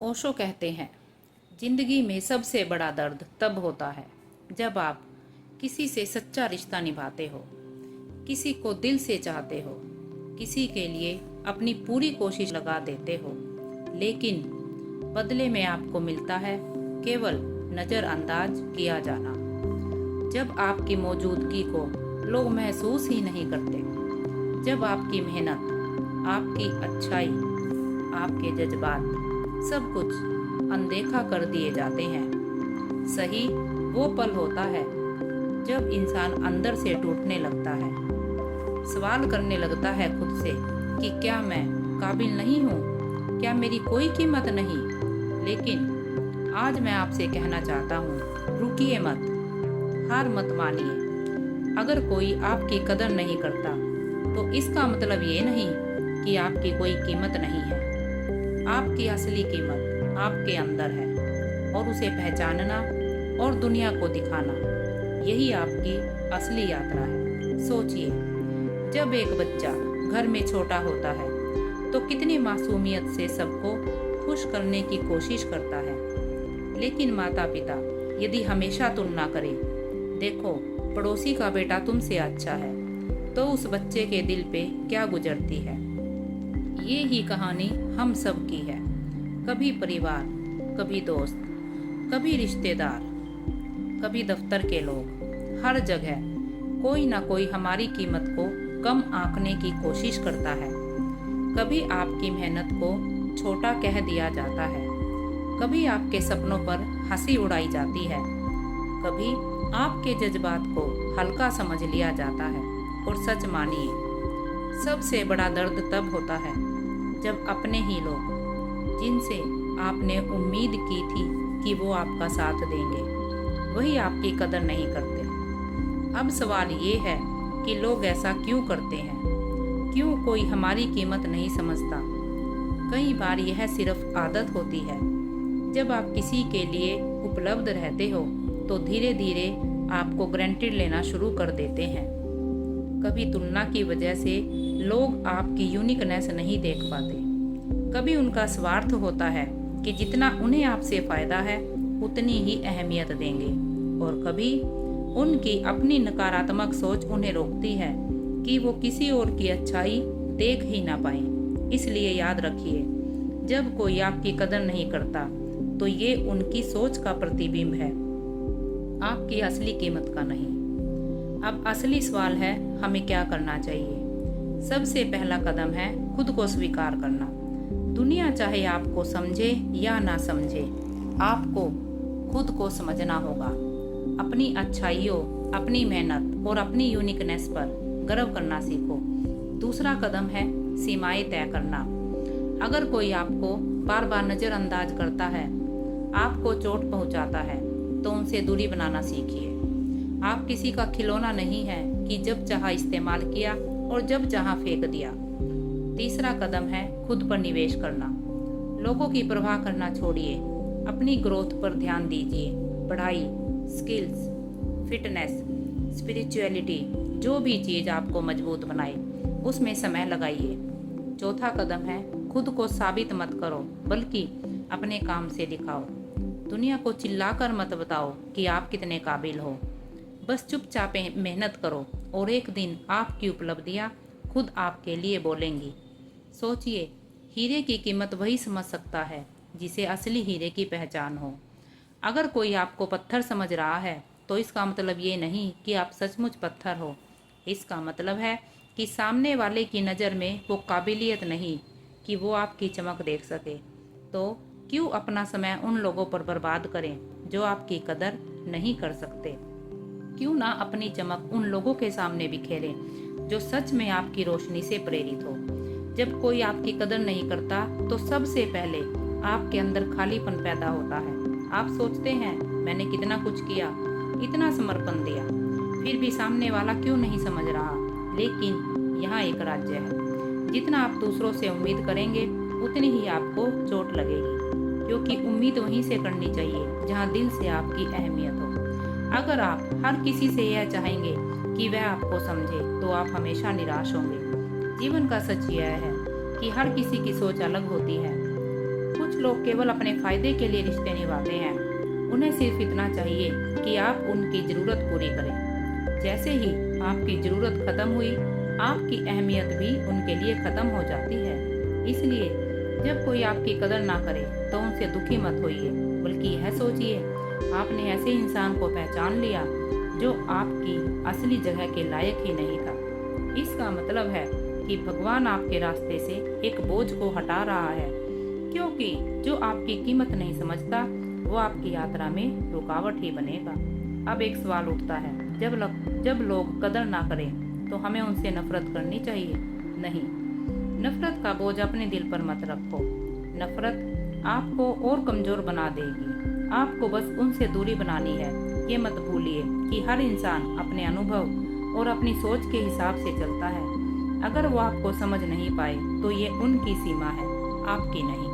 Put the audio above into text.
ओशो कहते हैं, जिंदगी में सबसे बड़ा दर्द तब होता है जब आप किसी से सच्चा रिश्ता निभाते हो, किसी को दिल से चाहते हो, किसी के लिए अपनी पूरी कोशिश लगा देते हो, लेकिन बदले में आपको मिलता है केवल नज़रअंदाज किया जाना। जब आपकी मौजूदगी को लोग महसूस ही नहीं करते, जब आपकी मेहनत, आपकी अच्छाई, आपके जज्बात सब कुछ अनदेखा कर दिए जाते हैं। सही वो पल होता है जब इंसान अंदर से टूटने लगता है, सवाल करने लगता है खुद से कि क्या मैं काबिल नहीं हूँ, क्या मेरी कोई कीमत नहीं। लेकिन आज मैं आपसे कहना चाहता हूँ, रुकिए मत, हार मत मानिए। अगर कोई आपकी कदर नहीं करता तो इसका मतलब ये नहीं कि आपकी कोई कीमत नहीं है। आपकी असली कीमत आपके अंदर है और उसे पहचानना और दुनिया को दिखाना, यही आपकी असली यात्रा है। सोचिए, जब एक बच्चा घर में छोटा होता है तो कितनी मासूमियत से सबको खुश करने की कोशिश करता है। लेकिन माता पिता यदि हमेशा तुलना करें, देखो पड़ोसी का बेटा तुमसे अच्छा है, तो उस बच्चे के दिल पे क्या गुजरती है। ये ही कहानी हम सब की है। कभी परिवार, कभी दोस्त, कभी रिश्तेदार, कभी दफ्तर के लोग, हर जगह कोई ना कोई हमारी कीमत को कम आंकने की कोशिश करता है। कभी आपकी मेहनत को छोटा कह दिया जाता है, कभी आपके सपनों पर हंसी उड़ाई जाती है, कभी आपके जज्बात को हल्का समझ लिया जाता है। और सच मानिए, सबसे बड़ा दर्द तब होता है जब अपने ही लोग, जिनसे आपने उम्मीद की थी कि वो आपका साथ देंगे, वही आपकी कदर नहीं करते। अब सवाल ये है कि लोग ऐसा क्यों करते हैं? क्यों कोई हमारी कीमत नहीं समझता? कई बार यह सिर्फ आदत होती है। जब आप किसी के लिए उपलब्ध रहते हो तो धीरे धीरे आपको ग्रांटेड लेना शुरू कर देते हैं। कभी तुलना की वजह से लोग आपकी यूनिकनेस नहीं देख पाते, कभी उनका स्वार्थ होता है कि जितना उन्हें आपसे फ़ायदा है उतनी ही अहमियत देंगे, और कभी उनकी अपनी नकारात्मक सोच उन्हें रोकती है कि वो किसी और की अच्छाई देख ही ना पाए। इसलिए याद रखिए, जब कोई आपकी कदर नहीं करता तो ये उनकी सोच का प्रतिबिंब है, आपकी असली कीमत का नहीं। अब असली सवाल है, हमें क्या करना चाहिए? सबसे पहला कदम है खुद को स्वीकार करना। दुनिया चाहे आपको समझे या ना समझे, आपको खुद को समझना होगा। अपनी अच्छाइयों, अपनी मेहनत और अपनी यूनिकनेस पर गर्व करना सीखो। दूसरा कदम है सीमाएं तय करना। अगर कोई आपको बार बार नज़रअंदाज करता है, आपको चोट पहुंचाता है, तो उनसे दूरी बनाना सीखिए। आप किसी का खिलौना नहीं है कि जब चाहा इस्तेमाल किया और जब चाहा फेंक दिया। तीसरा कदम है खुद पर निवेश करना। लोगों की परवाह करना छोड़िए, अपनी ग्रोथ पर ध्यान दीजिए। पढ़ाई, स्किल्स, फिटनेस, स्पिरिचुअलिटी, जो भी चीज़ आपको मजबूत बनाए उसमें समय लगाइए। चौथा कदम है खुद को साबित मत करो, बल्कि अपने काम से दिखाओ। दुनिया को चिल्लाकर मत बताओ कि आप कितने काबिल हो, बस चुपचाप मेहनत करो और एक दिन आपकी उपलब्धियां खुद आपके लिए बोलेंगी। सोचिए, हीरे की कीमत वही समझ सकता है जिसे असली हीरे की पहचान हो। अगर कोई आपको पत्थर समझ रहा है तो इसका मतलब ये नहीं कि आप सचमुच पत्थर हो। इसका मतलब है कि सामने वाले की नज़र में वो काबिलियत नहीं कि वो आपकी चमक देख सके। तो क्यों अपना समय उन लोगों पर बर्बाद करें जो आपकी कदर नहीं कर सकते? क्यों ना अपनी चमक उन लोगों के सामने बिखेरें जो सच में आपकी रोशनी से प्रेरित हो। जब कोई आपकी कदर नहीं करता तो सबसे पहले आपके अंदर खालीपन पैदा होता है। आप सोचते हैं, मैंने कितना कुछ किया, इतना समर्पण दिया, फिर भी सामने वाला क्यों नहीं समझ रहा। लेकिन यहाँ एक राज्य है, जितना आप दूसरों से उम्मीद करेंगे उतनी ही आपको चोट लगेगी, क्योंकि उम्मीद वहीं से करनी चाहिए जहाँ दिल से आपकी अहमियत हो। अगर आप हर किसी से यह चाहेंगे कि वह आपको समझे तो आप हमेशा निराश होंगे। जीवन का सच यह है कि हर किसी की सोच अलग होती है। कुछ लोग केवल अपने फायदे के लिए रिश्ते निभाते हैं। उन्हें सिर्फ इतना चाहिए कि आप उनकी जरूरत पूरी करें। जैसे ही आपकी जरूरत खत्म हुई, आपकी अहमियत भी उनके लिए खत्म हो जाती है। इसलिए जब कोई आपकी कदर ना करे तो उनसे दुखी मत होइए, बल्कि यह सोचिए आपने ऐसे इंसान को पहचान लिया जो आपकी असली जगह के लायक ही नहीं था। इसका मतलब है कि भगवान आपके रास्ते से एक बोझ को हटा रहा है, क्योंकि जो आपकी कीमत नहीं समझता वो आपकी यात्रा में रुकावट ही बनेगा। अब एक सवाल उठता है, जब लोग कदर ना करें तो हमें उनसे नफरत करनी चाहिए? नहीं, नफरत का बोझ अपने दिल पर मत रखो। नफरत आपको और कमजोर बना देगी। आपको बस उनसे दूरी बनानी है। ये मत भूलिए कि हर इंसान अपने अनुभव और अपनी सोच के हिसाब से चलता है। अगर वो आपको समझ नहीं पाए तो ये उनकी सीमा है, आपकी नहीं।